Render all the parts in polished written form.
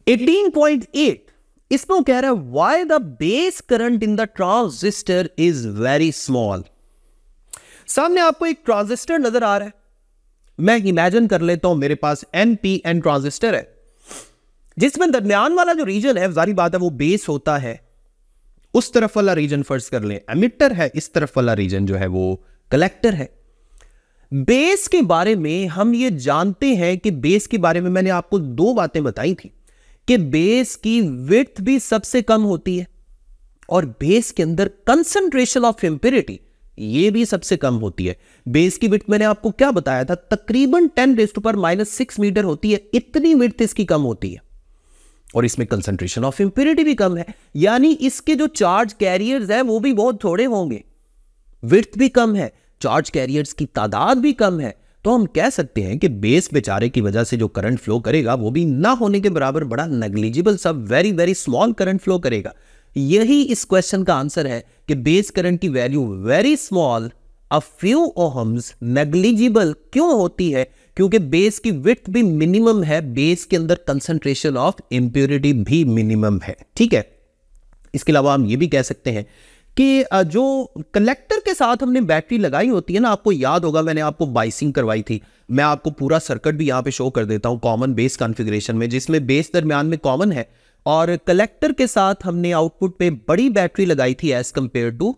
18.8 इसमें वो कह रहा है why the base current in the transistor is very small. सामने आपको एक ट्रांजिस्टर नजर आ रहा है, मैं इमेजिन कर लेता हूं मेरे पास NPN ट्रांजिस्टर है, जिसमें दरमियान वाला जो रीजन है जारी बात है वो बेस होता है। उस तरफ वाला रीजन फर्स्ट कर लें एमिटर है, इस तरफ वाला रीजन जो है वो कलेक्टर है। बेस के बारे में हम ये जानते हैं कि बेस के बारे में मैंने आपको दो बातें बताई थी कि बेस की विड्थ भी सबसे कम होती है और बेस के अंदर कंसंट्रेशन ऑफ इंप्योरिटी ये भी सबसे कम होती है। बेस की विड्थ मैंने आपको क्या बताया था, तकरीबन 10⁻⁻⁶ मीटर होती है, इतनी विड्थ इसकी कम होती है और इसमें कंसंट्रेशन ऑफ इंप्योरिटी भी कम है, यानी इसके जो चार्ज कैरियर्स हैं वो भी बहुत थोड़े होंगे, विड्थ भी कम है, चार्ज कैरियर्स की तादाद भी कम है। तो हम कह सकते हैं कि बेस बेचारे की वजह से जो करंट फ्लो करेगा वो भी ना होने के बराबर बड़ा नेग्लिजिबल सा very very small current flow करेगा। यही इस क्वेश्चन का आंसर है कि बेस करंट की value very small a few ohms negligible क्यों होती है, क्योंकि बेस की विड्थ भी मिनिमम है, बेस के अंदर कंसंट्रेशन ऑफ इंप्योरिटी भी मिनिमम है। ठीक है, इसके अलावा हम ये भी कह सकते हैं कि जो कलेक्टर के साथ हमने बैटरी लगाई होती है ना, आपको याद होगा मैंने आपको बाइसिंग करवाई थी, मैं आपको पूरा सर्किट भी यहां पे शो कर देता हूं कॉमन बेस कॉन्फ़िगरेशन में, जिसमें बेस दरमियान में कॉमन है और कलेक्टर के साथ हमने आउटपुट पे बड़ी बैटरी लगाई थी एज कंपेयर टू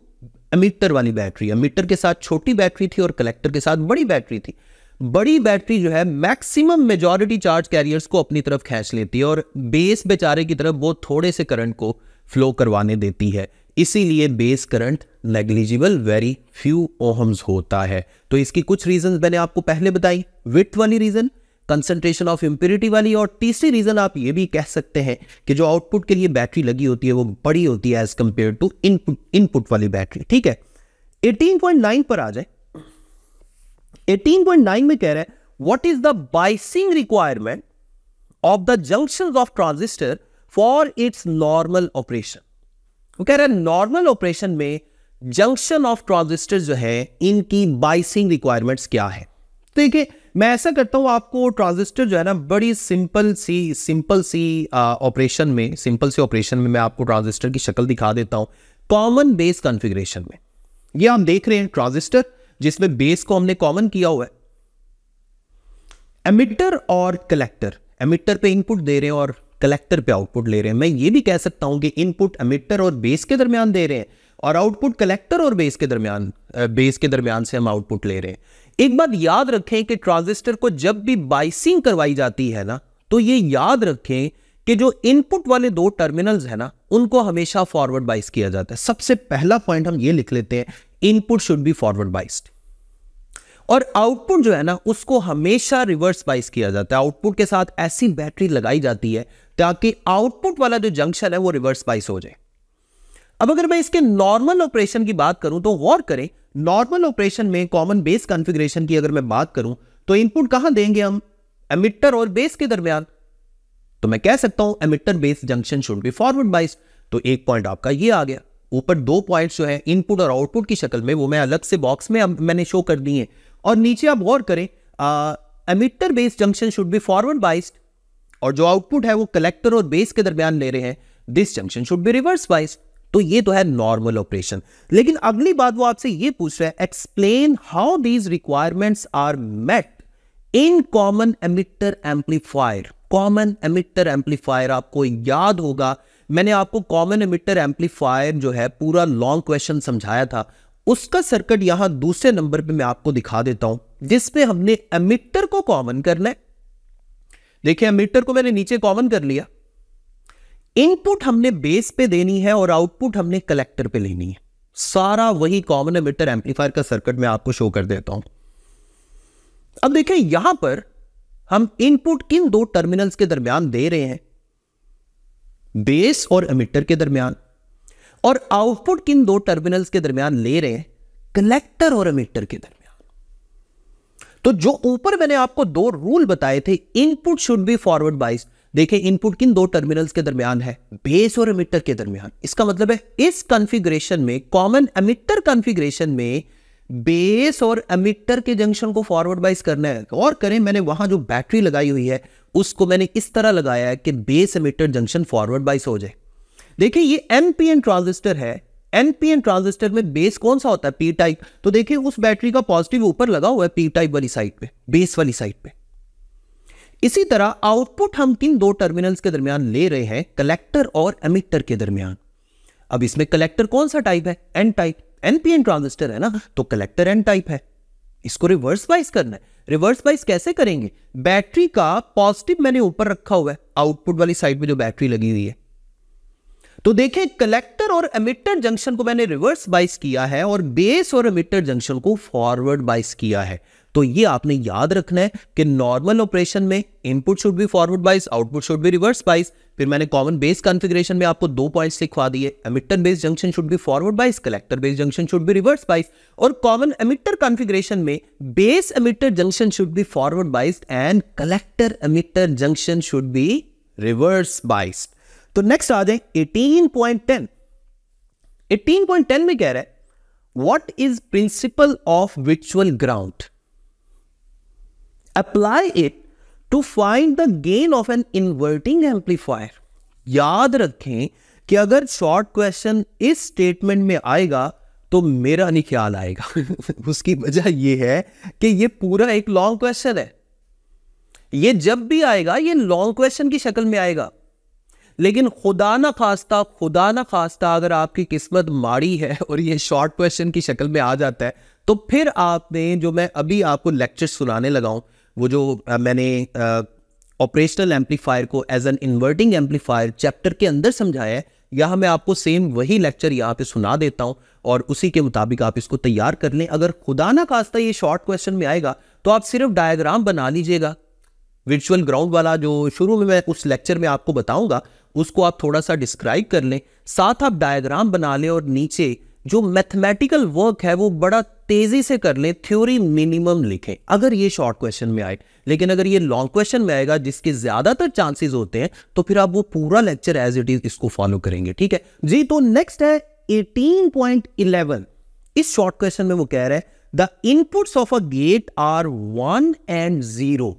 एमिटर वाली बैटरी। एमिटर के साथ छोटी बैटरी थी और कलेक्टर के साथ बड़ी बैटरी थी। बड़ी बैटरी जो है मैक्सिमम मेजॉरिटी चार्ज कैरियर्स को अपनी तरफ खींच लेती है और बेस बेचारे की तरफ बहुत थोड़े से करंट को फ्लो करवाने देती है, इसीलिए base current negligible very few ohms होता है। तो इसकी कुछ रीजंस मैंने आपको पहले बताई, विड्थ वाली रीजन, कंसंट्रेशन ऑफ इंप्योरिटी वाली, और तीसरी रीजन आप ये भी कह सकते हैं कि जो आउटपुट के लिए बैटरी लगी होती है वो बड़ी होती है एज कंपेयर टू इनपुट वाली बैटरी। ठीक है, 18.9 पर आ जाए। 18.9 में कह रहा है what is the biasing requirement of the junctions of transistor for its normal operation. वो कह रहा है नॉर्मल ऑपरेशन में जंक्शन ऑफ ट्रांजिस्टर जो है इनकी बाइसिंग रिक्वायरमेंट्स क्या है। तो देखिए मैं ऐसा करता हूं, आपको ट्रांजिस्टर जो है ना बड़ी सिंपल सी ऑपरेशन में मैं आपको ट्रांजिस्टर की शक्ल दिखा देता हूं कॉमन बेस कॉन्फ़िगरेशन में। ये हम देख रहे हैं ट्रांजिस्टर जिसमें बेस को हमने कॉमन किया हुआ है, एमिटर और कलेक्टर, एमिटर पे इनपुट दे रहे हैं और कलेक्टर पे आउटपुट ले रहे हैं। मैं ये भी कह सकता हूं कि इनपुट एमिटर और बेस के दरमियान दे रहे हैं और आउटपुट कलेक्टर और बेस के दरमियान से हम आउटपुट ले रहे हैं। एक बात याद रखें कि ट्रांजिस्टर को जब भी बाइसिंग करवाई जाती है ना, तो ये याद रखें कि जो इनपुट वाले दो टर्मिनल्स है ना उनको हमेशा फॉरवर्ड बाइस किया जाता है। सबसे पहला पॉइंट हम ये लिख लेते हैं, input should be forward biased, और आउटपुट जो है ना उसको हमेशा रिवर्स बाइस किया जाता है। आउटपुट के साथ ऐसी बैटरी लगाई जाती है ताकि आउटपुट वाला जो जंक्शन है वो रिवर्स बाइस हो जाए। अब अगर मैं इसके नॉर्मल ऑपरेशन की बात करूं तो गौर करें, नॉर्मल ऑपरेशन में कॉमन बेस कॉन्फ़िगरेशन की अगर मैं बात करूं तो इनपुट कहां देंगे हम, एमिटर और बेस के दरमियान। तो मैं कह सकता हूं emitter base junction should be forward बाइस। तो एक पॉइंट आपका ये आ गया। ऊपर दो पॉइंट्स जो है इनपुट और आउटपुट की शक्ल में वो मैं अलग से बॉक्स में मैंने शो कर दी है, और नीचे आप गौर करें emitter base junction should be forward biased, और जो आउटपुट है वो कलेक्टर और बेस के दरमियान ले रहे हैं, this junction should be reverse biased. तो ये तो है नॉर्मल ऑपरेशन। लेकिन अगली बात वो आपसे ये पूछ रहा है, explain how these requirements are met in common emitter amplifier. Common emitter amplifier आपको याद होगा, मैंने आपको कॉमन एमिटर एम्पलीफायर जो है पूरा लॉन्ग क्वेश्चन समझाया था, उसका सर्किट यहां दूसरे नंबर पे मैं आपको दिखा देता हूं, जिसपे हमने एमिटर को कॉमन करना है। देखिए एमिटर को मैंने नीचे कॉमन कर लिया, इनपुट हमने बेस पे देनी है और आउटपुट हमने कलेक्टर पे लेनी है। सारा वही कॉमन एमिटर एम्पलीफायर का सर्किट मैं आपको शो कर देता हूं। अब देखिए यहां पर हम इनपुट किन दो टर्मिनल्स के दरमियान दे रहे हैं, बेस और एमिटर के दरमियान, और आउटपुट किन दो टर्मिनल्स के दरमियान ले रहे हैं, कलेक्टर और एमिटर के दरमियान। तो जो ऊपर मैंने आपको दो रूल बताए थे, input should be forward biased, देखिए इनपुट किन दो टर्मिनल्स के दरमियान है, बेस और एमिटर के दरमियान। इसका मतलब है इस कॉन्फ़िगरेशन में, कॉमन एमिटर कॉन्फ़िगरेशन में बेस और एमिटर के जंक्शन को फॉरवर्ड बाइस करना है। और करें मैंने वहां जो बैटरी लगाई हुई है उसको मैंने इस तरह लगाया है कि बेस एमिटर जंक्शन फॉरवर्ड बाइस हो जाए। देखिए ये एनपीएन ट्रांजिस्टर है, एनपीएन ट्रांजिस्टर में बेस कौन सा होता है? P type. तो देखिए उस बैटरी का पॉजिटिव ऊपर लगा हुआ है पी टाइप वाली साइड पे, बेस वाली साइड पे। इसी तरह आउटपुट हम किन दो टर्मिनल्स के दरमियान ले रहे हैं? कलेक्टर और एमिटर के दरमियान। अब इसमें कलेक्टर कौन सा टाइप है? N type. एनपीएन ट्रांजिस्टर है ना, तो कलेक्टर एन टाइप है। इसको रिवर्स बाइस करना है। रिवर्स बाइस कैसे करेंगे? बैटरी का पॉजिटिव मैंने ऊपर रखा हुआ है, आउटपुट वाली साइड पे जो बैटरी लगी हुई है। तो देखें कलेक्टर और एमिटर जंक्शन को मैंने रिवर्स बाइस किया है और बेस और एमिटर जंक्शन को फॉरवर्ड बाइस किया है। तो ये आपने याद रखना है कि नॉर्मल ऑपरेशन में इनपुट शुड बी फॉरवर्ड बाइस, output should be reverse bias. फिर मैंने कॉमन बेस कॉन्फ़िगरेशन में आपको 2 पॉइंट्स लिखवा दिए। Emitter base junction should be forward बाइस, collector base junction should be reverse bias. और कॉमन एमिटर कॉन्फ़िगरेशन में base emitter junction should be forward बाइस and collector emitter junction should be reverse bias. तो next आ जाए 18.10। 18.10 में कह रहा है what is principle of virtual ground, apply it to find the gain of an inverting amplifier. याद रखें कि अगर शॉर्ट क्वेश्चन इस स्टेटमेंट में आएगा तो मेरा नहीं ख्याल आएगा। उसकी वजह यह है कि यह पूरा एक लॉन्ग क्वेश्चन है। यह जब भी आएगा यह लॉन्ग क्वेश्चन की शक्ल में आएगा। लेकिन खुदा ना खास्ता अगर आपकी किस्मत माड़ी है और ये शॉर्ट क्वेश्चन की शक्ल में आ जाता है, तो फिर आपने जो मैं अभी आपको लेक्चर सुनाने लगा हूं, वो जो मैंने ऑपरेशनल एम्पलीफायर को as an inverting amplifier chapter के अंदर समझाया है, यहाँ मैं आपको सेम वही लेक्चर यहाँ पे सुना देता हूँ और उसी के मुताबिक आप इसको तैयार कर लें। अगर खुदा ना खास्ता ये शॉर्ट क्वेश्चन में आएगा तो आप सिर्फ डायग्राम बना लीजिएगा। वर्चुअल ग्राउंड वाला जो शुरू में मैं उस लेक्चर में आपको बताऊंगा उसको आप थोड़ा सा डिस्क्राइब कर लें, साथ आप डायग्राम बना लें और नीचे जो मैथमेटिकल वर्क है वो बड़ा तेजी से कर लें, थ्योरी मिनिमम लिखें अगर ये शॉर्ट क्वेश्चन में आए। लेकिन अगर ये लॉन्ग क्वेश्चन में आएगा जिसके ज्यादातर चांसेस होते हैं तो फिर आप वो पूरा लेक्चर एज इट इज इसको फॉलो करेंगे। ठीक है जी। तो नेक्स्ट है 18.11। इस शॉर्ट क्वेश्चन में वो कह रहा है the inputs of a gate are 1 and 0।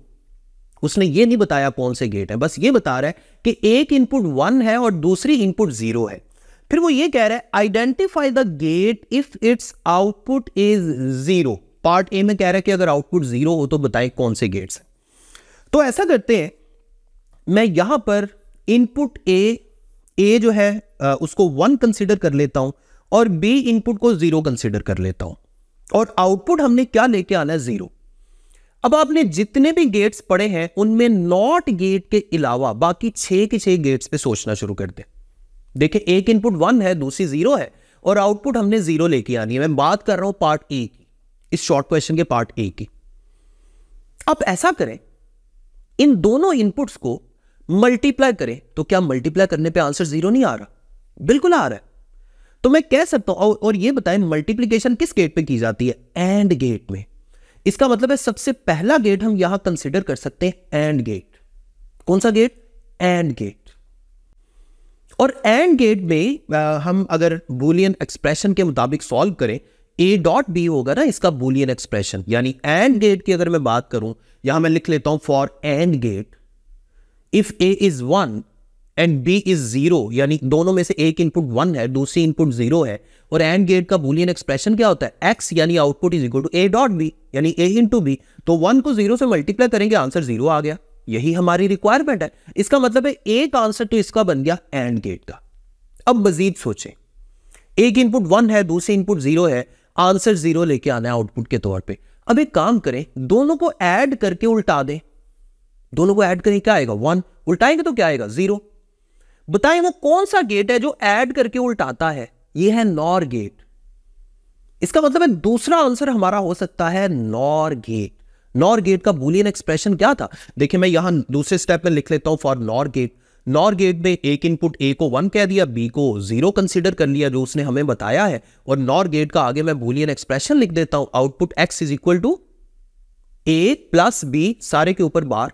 उसने ये नहीं बताया कौन से गेट है, बस ये बता रहा है कि एक इनपुट 1 है और दूसरी इनपुट 0 है। फिर वो ये कह रहा है identify the gate if its output is 0। Part A में कह रहा है कि अगर आउटपुट 0 हो तो बताएं कौन से गेट्स हैं। तो ऐसा करते हैं, मैं यहां पर इनपुट ए जो है उसको 1 कंसिडर कर लेता हूं और बी इनपुट को 0 कंसिडर कर लेता हूं और आउटपुट हमने क्या लेके आना है? 0। अब आपने जितने भी गेट्स पढ़े हैं उनमें नॉट गेट के अलावा बाकी 6 के 6 गेट्स पे सोचना शुरू कर दे। देखिए एक इनपुट 1 है, दूसरी 0 है और आउटपुट हमने 0 लेके आनी है। मैं बात कर रहा हूं पार्ट ए की, इस शॉर्ट क्वेश्चन के पार्ट ए की। अब ऐसा करें, इन दोनों इनपुट्स को मल्टीप्लाई करें। तो क्या मल्टीप्लाई करने पे आंसर 0 नहीं आ रहा? बिल्कुल आ रहा है। तो मैं कह सकता हूं, और ये बताएं मल्टीप्लीकेशन किस गेट पे की जाती है? एंड गेट में। इसका मतलब है सबसे पहला गेट हम यहां कंसिडर कर सकते हैं एंड गेट। कौन सा गेट? And gate. और एंड गेट में हम अगर बूलियन एक्सप्रेशन के मुताबिक सॉल्व करें, ए डॉट बी होगा ना इसका बूलियन एक्सप्रेशन। यानी एंड गेट की अगर मैं बात करूं, यहां मैं लिख लेता हूं for and gate if A is 1 and B is 0, यानी दोनों में से एक इनपुट 1 है, दूसरी इनपुट 0 है। और एंड गेट का बूलियन एक्सप्रेशन क्या होता है? एक्स यानी output is equal to A dot B, यानी ए इंटू बी। तो 1 को 0 से मल्टीप्लाई करेंगे, आंसर 0 आ गया। यही हमारी रिक्वायरमेंट है। इसका मतलब है एक आंसर तो इसका बन गया एंड गेट का। अब मजीद सोचें, एक इनपुट 1 है, दूसरी इनपुट 0 है, आंसर 0 लेके आना है आउटपुट के तौर पे। अब एक काम करें, दोनों को ऐड करके उल्टा दें। दोनों को ऐड करें क्या आएगा? 1। उल्टाएंगे तो क्या आएगा? 0। बताएं वो कौन सा गेट है जो ऐड करके उल्टाता है? ये है नॉर गेट। इसका मतलब है दूसरा आंसर हमारा हो सकता है नॉर गेट। नॉर गेट का बूलियन एक्सप्रेशन क्या था? देखिए मैं यहां दूसरे स्टेप में लिख लेता हूं for NOR gate. NOR gate में एक इनपुट ए को 1 कह दिया, बी को 0 कंसीडर कर लिया जो उसने हमें बताया है, और नॉर गेट का आगे मैं बूलियन एक्सप्रेशन लिख देता हूं output x is equal to A plus B, सारे के ऊपर बार।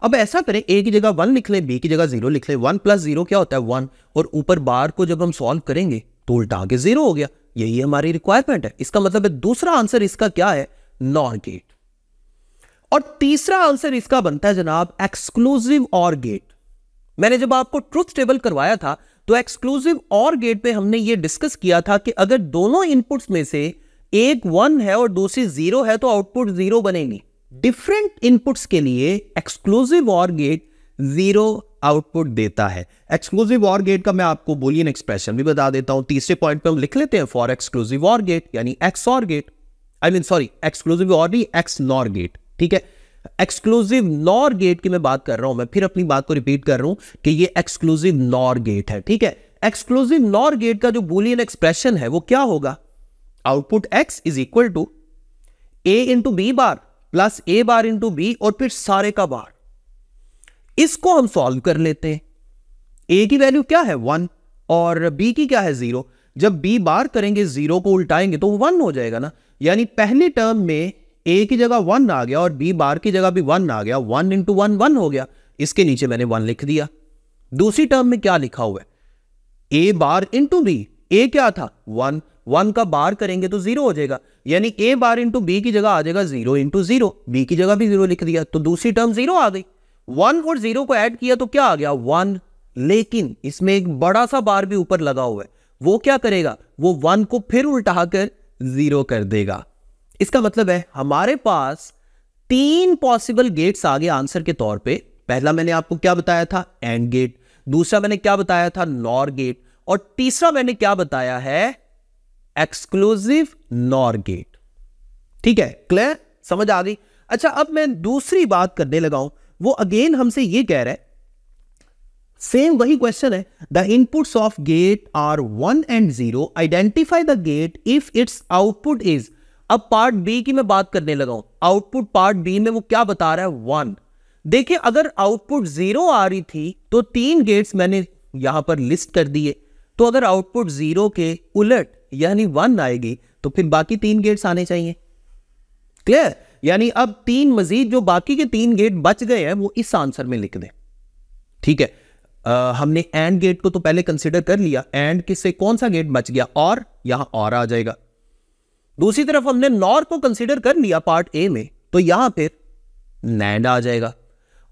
अब ऐसा करें, ए की जगह 1 लिख लें, बी की जगह 0 लिख लें। 1 प्लस 0 क्या होता है? 1। और ऊपर बार को जब हम सॉल्व करेंगे तो उल्टा के 0 हो गया। यही हमारी रिक्वायरमेंट है। इसका मतलब है दूसरा आंसर इसका क्या है? NOR gate. और तीसरा आंसर इसका बनता है जनाब एक्सक्लूसिव और गेट। मैंने जब आपको ट्रुथ टेबल करवाया था तो एक्सक्लूसिव और गेट पे हमने ये डिस्कस किया था कि अगर दोनों इनपुट्स में से एक 1 है और दूसरी 0 है तो आउटपुट 0 बनेगी। डिफरेंट इनपुट्स के लिए एक्सक्लूसिव और गेट 0 आउटपुट देता है। एक्सक्लूसिव और गेट का मैं आपको बूलियन एक्सप्रेशन भी बता देता हूं। तीसरे पॉइंट पे हम लिख लेते हैं फॉर एक्सक्लूसिव और गेट, यानी एक्स और गेट, एक्सक्लूसिव और नहीं, एक्स नॉर गेट। ठीक है, एक्सक्लूसिव नॉर गेट की मैं बात कर रहा हूं, मैं फिर अपनी बात को रिपीट कर रहा हूं कि ये एक्सक्लूसिव नॉर गेट है। ठीक है, एक्सक्लूसिव नॉर गेट का जो बूलियन एक्सप्रेशन है वो क्या होगा, output x is equal to a into B bar plus a bar into B और फिर सारे का बार। इसको हम सॉल्व कर लेते हैं। a की वैल्यू क्या है 1 और b की क्या है 0। जब b बार करेंगे 0 को उल्टाएंगे तो 1 हो जाएगा ना, यानी पहली टर्म में a की जगह 1 आ गया और b बार की जगह भी 1 आ गया। 1 इंटू 1 1 हो गया, इसके नीचे मैंने 1 लिख दिया। दूसरी टर्म में क्या लिखा हुआ है, a bar into b, a क्या था 1, 1 का बार करेंगे तो 0 हो जाएगा, यानी a बार इंटू b की जगह आ जाएगा 0 इंटू 0, b की जगह भी 0 लिख दिया तो दूसरी टर्म 0 आ गई। 1 और 0 को ऐड किया तो क्या आ गया 1, लेकिन इसमें एक बड़ा सा बार भी ऊपर लगा हुआ है, वो क्या करेगा, वो 1 को फिर उल्टाकर 0 कर देगा। इसका मतलब है हमारे पास 3 पॉसिबल गेट्स आ गए आंसर के तौर पे। पहला मैंने आपको क्या बताया था, एंड गेट, दूसरा मैंने क्या बताया था, नॉर गेट, और तीसरा मैंने क्या बताया है, एक्सक्लूसिव नॉर गेट। ठीक है, क्लियर, समझ आ गई। अच्छा, अब मैं दूसरी बात करने लगा हूं, वो अगेन हमसे ये कह रहा है, सेम वही क्वेश्चन है, the inputs of gate are 1 and 0, identify the gate if its output is. अब पार्ट बी की मैं बात करने लगा हूं, आउटपुट पार्ट बी में वो क्या बता रहा है 1। देखिए, अगर आउटपुट 0 आ रही थी तो 3 गेट्स मैंने यहां पर लिस्ट कर दिए, तो अगर आउटपुट 0 के उलट यानी 1 आएगी तो फिर बाकी 3 गेट्स आने चाहिए। क्लियर, यानी अब 3 मजीद जो बाकी के 3 गेट बच गए हैं वो इस आंसर में लिख दें। ठीक है, हमने एंड गेट को तो पहले कंसीडर कर लिया, एंड किससे कौन सा गेट बच गया, और यहां और आ जाएगा। दूसरी तरफ हमने नॉर को कंसीडर कर लिया पार्ट ए में, तो यहां फिर नैंड आ जाएगा।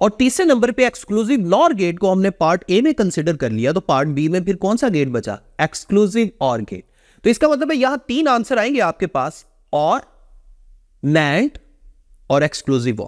और तीसरे नंबर पे एक्सक्लूसिव नॉर गेट को हमने पार्ट ए में कंसीडर कर लिया, तो पार्ट बी में फिर कौन सा गेट बचा, एक्सक्लूसिव और गेट। तो इसका मतलब है यहां 3 आंसर आएंगे आपके पास, और, नैंड और एक्सक्लूसिव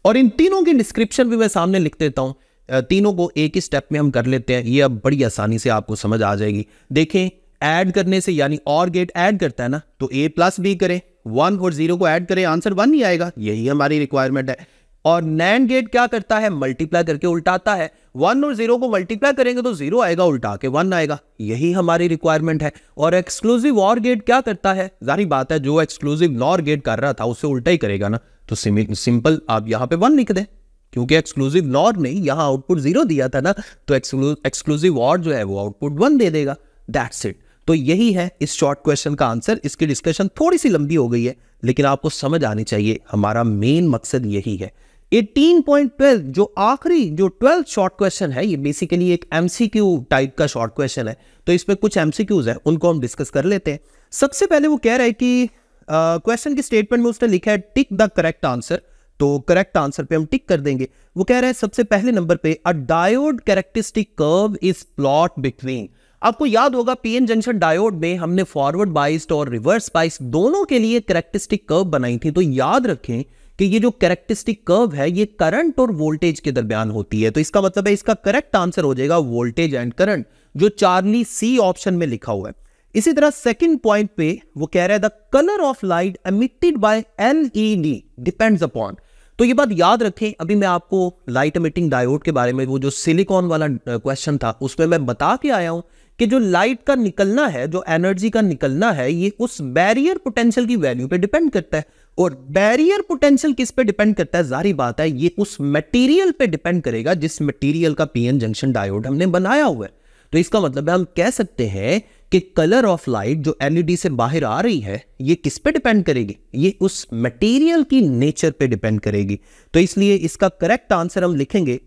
और इन तीनों की डिस्क्रिप्शन भी मैं सामने लिख देता हूं। तीनों को एक ही स्टेप में हम कर लेते हैं, ये अब बड़ी आसानी से आपको समझ आ जाएगी। देखें, ऐड करने से, यानी और गेट ऐड करता है ना, तो a प्लस b करें, 1 और 0 को ऐड करें, आंसर 1 ही आएगा, यही हमारी रिक्वायरमेंट है। और नैंड गेट क्या करता है, मल्टीप्लाई करके उल्टाता है, 1 और 0 को मल्टीप्लाई करेंगे तो 0 आएगा, उल्टा के 1 आएगा, यही हमारी रिक्वायरमेंट है। और एक्सक्लूसिव और गेट क्या करता है, जाहिर बात है जो एक्सक्लूसिव नॉर गेट कर रहा था उससे उल्टा ही करेगा ना, तो सिंपल आप यहां पे 1 लिख दें, क्योंकि एक्सक्लूसिव नॉर ने यहां आउटपुट 0 दिया था ना, तो एक्सक्लूसिव और जो है वो आउटपुट 1 दे देगा। That's it. तो यही है इस शॉर्ट क्वेश्चन का आंसर। इसकी डिस्कशन थोड़ी सी लंबी हो गई है, लेकिन आपको समझ आनी चाहिए, हमारा मेन मकसद यही है। 18.12 जो आखिरी जो 12th शॉर्ट क्वेश्चन है, ये बेसिकली एक एमसीक्यू टाइप का शॉर्ट क्वेश्चन है, तो इसमें कुछ एमसीक्यूज है, उनको हम डिस्कस कर लेते हैं। सबसे पहले वो कह रहा है कि क्वेश्चन की स्टेटमेंट में उसने लिखा है टिक द करेक्ट आंसर, तो करेक्ट आंसर पे हम टिक कर देंगे। वो कह रहा है सबसे पहले नंबर पे, अ diode characteristic curve is plot between. आपको याद होगा पीएन जंक्शन डायोड में हमने फॉरवर्ड बाइस्ड और रिवर्स बाइस्ड दोनों के लिए कैरेक्टरिस्टिक कर्व बनाई थी। तो याद रखें कि ये जो कैरेक्टरिस्टिक कर्व है ये करंट और वोल्टेज के दरमियान होती है, तो इसका मतलब है इसका करेक्ट आंसर हो जाएगा वोल्टेज एंड करंट, जो चार्ली सी ऑप्शन में लिखा हुआ है। इसी तरह सेकंड पॉइंट पे वो कह रहा है the colour of light emitted by LED depends upon. तो ये बात याद रखें, अभी मैं आपको लाइट एमिटिंग डायोड के बारे में वो जो सिलिकॉन वाला क्वेश्चन था उसमें मैं बता के आया हूं कि जो लाइट का निकलना है, जो एनर्जी का निकलना है, ये उस बैरियर पोटेंशियल की वैल्यू पे डिपेंड करता है। और बैरियर पोटेंशियल किस पे डिपेंड करता है, जाहिर बात है ये उस मटेरियल पे डिपेंड करेगा जिस मटेरियल का पीएन जंक्शन डायोड हमने बनाया हुआ है। तो इसका मतलब है हम कह सकते हैं कि कलर ऑफ लाइट जो एलईडी से बाहर आ रही है ये किस पे डिपेंड करेगी, ये उस मटेरियल की नेचर पे डिपेंड करेगी। तो इसलिए इसका करेक्ट आंसर हम लिखेंगे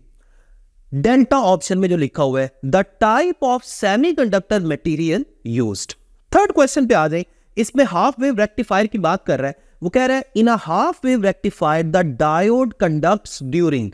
डेल्टा ऑप्शन में जो लिखा हुआ है the type of semiconductor material used. Third question पे आ जाए, इसमें हाफ वेव रेक्टिफायर की बात कर रहा है। वो कह रहा है in a half wave rectifier the diode conducts during.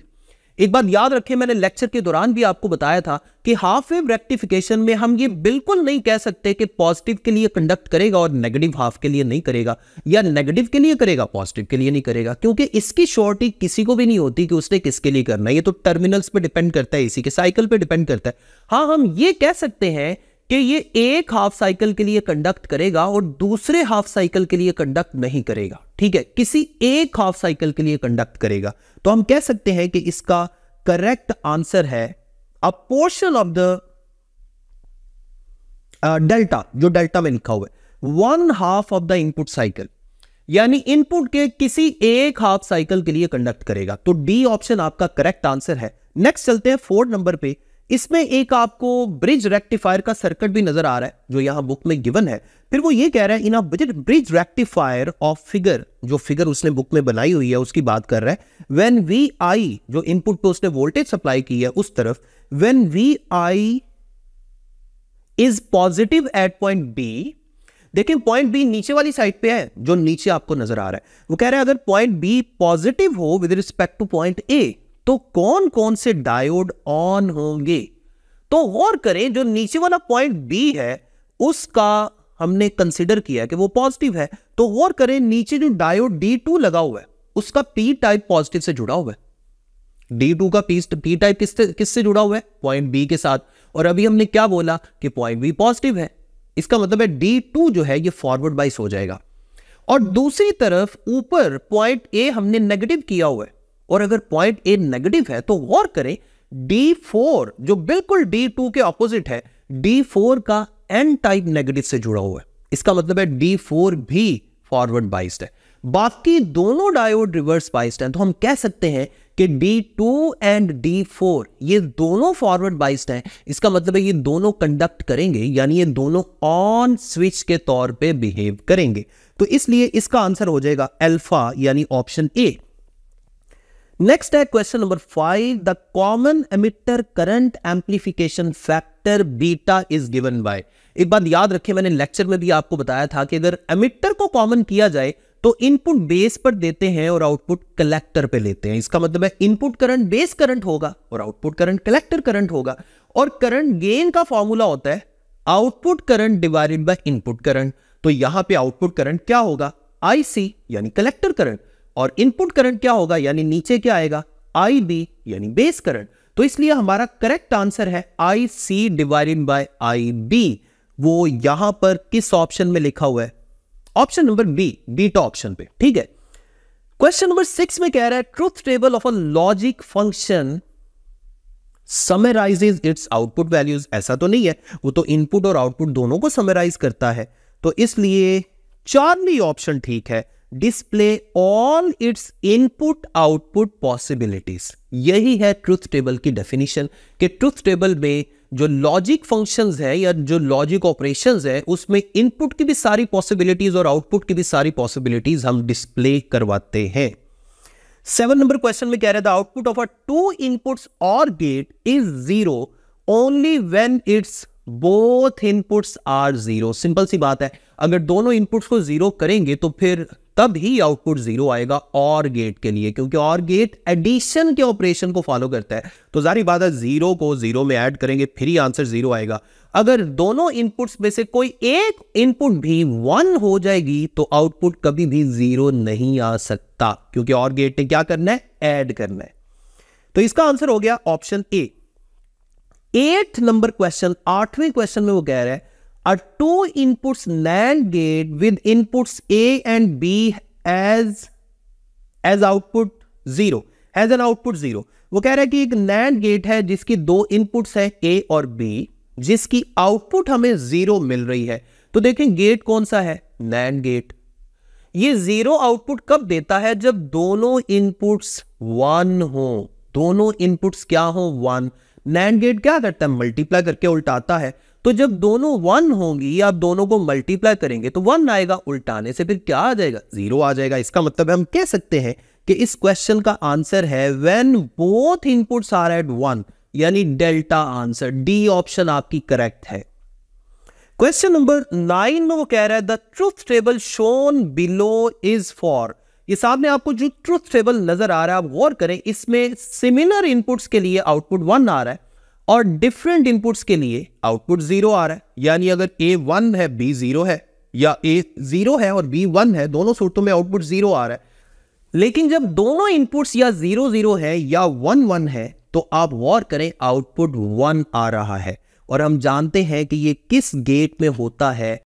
एक बात याद रखें, मैंने लेक्चर के दौरान भी आपको बताया था कि हाफ वेव रेक्टिफिकेशन में हम ये बिल्कुल नहीं कह सकते कि पॉजिटिव के लिए कंडक्ट करेगा और नेगेटिव हाफ के लिए नहीं करेगा, या नेगेटिव के लिए करेगा पॉजिटिव के लिए नहीं करेगा, क्योंकि इसकी श्योरिटी किसी को भी नहीं होती कि उसने किसके लिए करना है। ये तो टर्मिनल्स पे डिपेंड करता है, इसी के साइकिल पे डिपेंड करता है। हाँ, हम ये कह सकते हैं कि ये एक हाफ साइकिल के लिए कंडक्ट करेगा और दूसरे हाफ साइकिल के लिए कंडक्ट नहीं करेगा, ठीक है, किसी एक हाफ साइकिल के लिए कंडक्ट करेगा। तो हम कह सकते हैं कि इसका करेक्ट आंसर है अ पोर्शन ऑफ द डेल्टा, जो डेल्टा में लिखा हुआ है, 1/2 ऑफ द इनपुट साइकिल, यानी इनपुट के किसी एक हाफ साइकिल के लिए कंडक्ट करेगा। तो डी ऑप्शन आपका करेक्ट आंसर है। नेक्स्ट चलते हैं 4 नंबर पे। इसमें एक आपको ब्रिज रेक्टिफायर का सर्किट भी नजर आ रहा है जो यहां बुक में गिवन है। फिर वो ये कह रहा है in a bridge rectifier of figure, जो फिगर उसने बुक में बनाई हुई है उसकी बात कर रहा है। व्हेन वी आई, जो इनपुट पे उसने वोल्टेज सप्लाई की है उस तरफ, when we I is positive at point B. देखिए पॉइंट बी नीचे वाली साइड पे है, जो नीचे आपको नजर आ रहा है। वो कह रहा है अगर पॉइंट बी पॉजिटिव हो with respect two point A तो कौन कौन से डायोड ऑन होंगे। तो गौर करें, जो नीचे वाला पॉइंट बी है उसका हमने कंसिडर किया कि वो पॉजिटिव है, तो गौर करें नीचे जो डायोड D2 लगा हुआ है उसका पी टाइप पॉजिटिव से जुड़ा हुआ है। D2 का पी टाइप किससे जुड़ा हुआ है? पॉइंट बी के साथ। और अभी हमने क्या बोला कि पॉइंट बी पॉजिटिव है, इसका मतलब है D2 जो है ये फॉरवर्ड बाइस हो जाएगा। और दूसरी तरफ ऊपर पॉइंट ए हमने नेगेटिव किया हुआ है, और अगर पॉइंट ए नेगेटिव है तो गौर करें D4 जो बिल्कुल D2 के ऑपोजिट है, D4 का N टाइप नेगेटिव से जुड़ा हुआ है, इसका मतलब है D4 भी फॉरवर्ड बाइस्ड है। बाकी दोनों डायोड रिवर्स बाइस्ड हैं, तो हम कह सकते हैं कि D2 एंड D4 ये दोनों फॉरवर्ड बाइस्ड हैं। इसका मतलब है ये दोनों कंडक्ट करेंगे, यानी ये दोनों ऑन स्विच के तौर पे बिहेव करेंगे। तो इसलिए इसका आंसर हो जाएगा अल्फा, यानी ऑप्शन ए। नेक्स्ट है question number 5। The common emitter current amplification factor beta is given by. एक बात याद रखें, मैंने लेक्चर में भी आपको बताया था कि अगर एमिटर को कॉमन किया जाए तो इनपुट बेस पर देते हैं और आउटपुट कलेक्टर पे लेते हैं। इसका मतलब है इनपुट करंट बेस करंट होगा और आउटपुट करंट कलेक्टर करंट होगा। और करंट गेन का फॉर्मूला होता है output current divided by input current. तो यहां पे आउटपुट करंट क्या होगा? IC यानी कलेक्टर करंट, और इनपुट करंट क्या होगा, यानी नीचे क्या आएगा? IB यानी बेस करंट। तो इसलिए हमारा करेक्ट आंसर है IC डिवाइडेड बाय IB। वो यहां पर किस ऑप्शन में लिखा हुआ है? Option number B, beta option पे, ठीक है। क्वेश्चन नंबर 6 में कह रहा है truth table of a logic function summarises it's output values. ऐसा तो नहीं है, वो तो इनपुट और आउटपुट दोनों को समराइज करता है। तो इसलिए चार्ली ऑप्शन ठीक है, display all it's input output possibilities. यही है ट्रुथ टेबल की डेफिनेशन कि ट्रुथ टेबल में जो लॉजिक फंक्शंस है या जो लॉजिक ऑपरेशंस है उसमें इनपुट की भी सारी पॉसिबिलिटीज और आउटपुट की भी सारी पॉसिबिलिटीज हम डिस्प्ले करवाते हैं। 7 नंबर क्वेश्चन में कह रहा था आउटपुट ऑफ अ 2 इनपुट्स और gate is 0 only when it's both inputs are 0। Simple सी बात है, अगर दोनों इनपुट्स को 0 करेंगे तो फिर तब ही आउटपुट 0 आएगा और गेट के लिए, क्योंकि और गेट एडिशन के ऑपरेशन को फॉलो करता है। तो जारी बात है 0 को 0 में ऐड करेंगे फिर ही आंसर 0 आएगा। अगर दोनों इनपुट्स में से कोई एक इनपुट भी 1 हो जाएगी तो आउटपुट कभी भी 0 नहीं आ सकता, क्योंकि और गेट ने क्या करना है? ऐड करना है। तो इसका आंसर हो गया option A. 8th number question, 8वें क्वेश्चन में वो कह रहा है a 2 inputs NAND gate with inputs A and B as output 0 has an output 0। वो कह रहा है कि एक NAND गेट है जिसकी 2 इनपुट्स है A और B, जिसकी आउटपुट हमें 0 मिल रही है। तो देखें गेट कौन सा है? NAND gate. ये 0 आउटपुट कब देता है? जब दोनों इनपुट्स 1 हो। दोनों इनपुट्स क्या हो? 1। NAND गेट क्या करता है? मल्टीप्लाई करके उल्टाता है। तो जब दोनों 1 होंगी, आप दोनों को मल्टीप्लाई करेंगे तो 1 आएगा, उल्टाने से फिर क्या आ जाएगा? 0 आ जाएगा। इसका मतलब हम कह सकते हैं कि इस क्वेश्चन का आंसर है when both inputs are at 1, यानी डेल्टा आंसर। डी ऑप्शन आपकी करेक्ट है। क्वेश्चन नंबर 9 में वो कह रहा है the truth table shown below is for. ये सामने आपको जो ट्रुथ टेबल नजर आ रहा है, आप गौर करें, इसमें सिमिलर इनपुट्स के लिए आउटपुट 1 आ रहा है और डिफरेंट इनपुट्स के लिए आउटपुट 0 आ रहा है। यानी अगर A 1 है B 0 है, या A 0 है और B 1 है, दोनों सूरतों में आउटपुट 0 आ रहा है। लेकिन जब दोनों इनपुट्स या 0 0 है या 1 1 है, तो आप गौर करें आउटपुट 1 आ रहा है। और हम जानते हैं कि ये किस गेट में होता है,